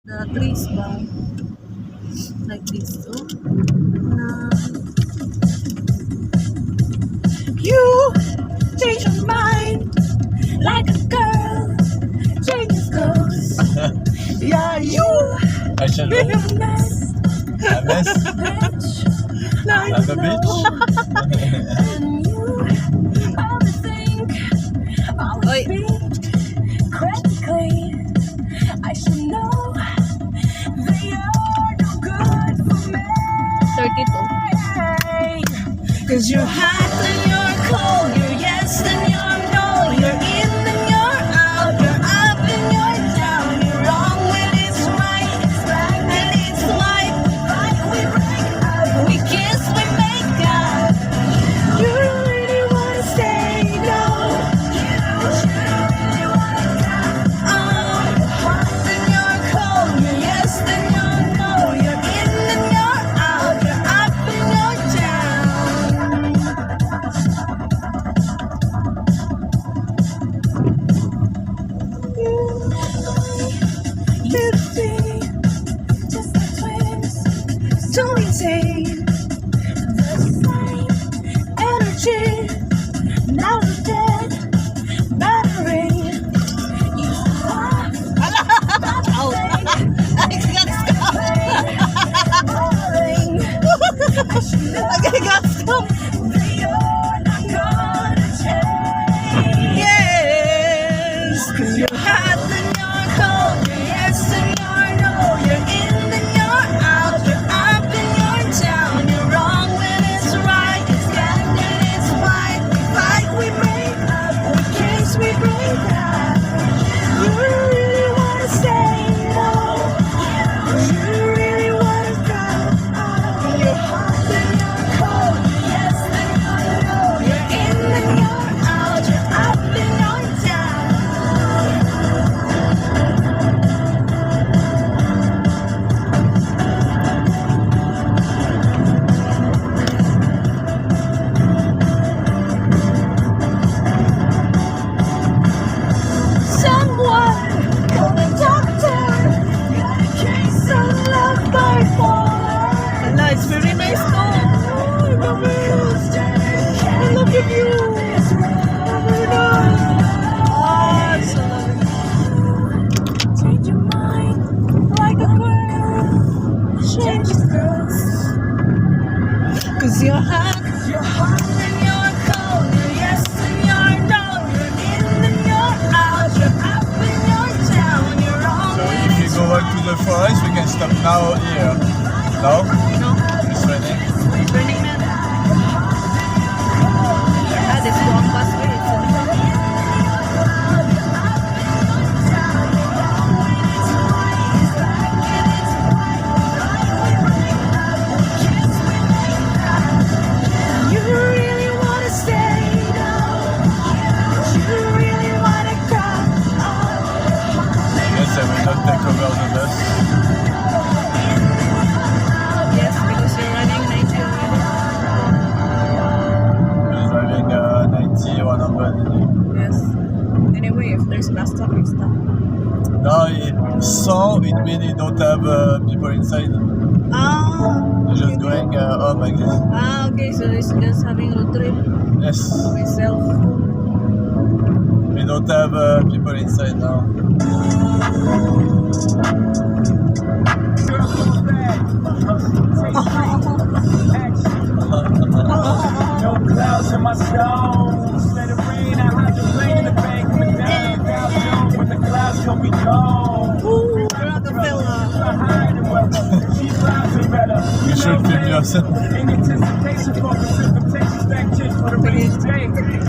The trees ba? Like this, oh. Na you change your mind like a girl changes clothes. Yeah, you I shall be a mess. a mess Like on the beach. and you always think, always speak critically. I should know that you're no good for me. 32. Cause you're hot and you're cold, you're yes and you're no, you're in and you're out, you're up and you're down, you're wrong when it's right, it's black and it's white, fight, we break up, we kiss, we make up. You don't really wanna stay, no. You really wanna die. Hot and you're cold, you're yes and you're no, you're in and you're out, you're up and you're down. You see, just like twins, so insane. The same energy, now we're dead, battery. You laugh, boring. I should know that you're not gonna change. Yes, 'cause you're hot and you're cold, you're yes and you're no, you're in and you're out, you're up and you're down, you're wrong when it's right, it's black and it's white, we fight, we make up, we kiss, we break up. You really wanna stay, no. You really wanna go. You're hot and you're cold, you're yes and you're no, you're in and you're out, you're up and you're down. Someone call the doctor. Got a case of love bipolar. Allah, it's very nice though. Oh, I love it. I love the view. Very nice. Oh, it's so lovely. Change your mind like a girl. Change your girls. 'Cause you're hot and you're cold, you're yes and you're no, you're in and you're out, you're up and you're down, you're wrong So when if we it's go back to the forest, we can stop now here. No? no, It's raining. it's raining man. Ah, this long busway. You really wanna stay, no. You really wanna go. I guess I will not take over the bus. Yes, because you're running 90 already. I'm driving 90, 100. Yes. Anyway, if there's bus stop, we stop. No, so it means you don't have people inside. Ah, You're just going home, I guess. okay, so it's just having road trip Yes. myself. We don't have people inside now. No clouds in my stones. Let it rain, I hide the rain in the bank. When down, down, down, when the clouds come, we gone. Ooh, Rockefeller. I hide in weather. She's loud and better. You should film yourself. In anticipation for precipitation, back to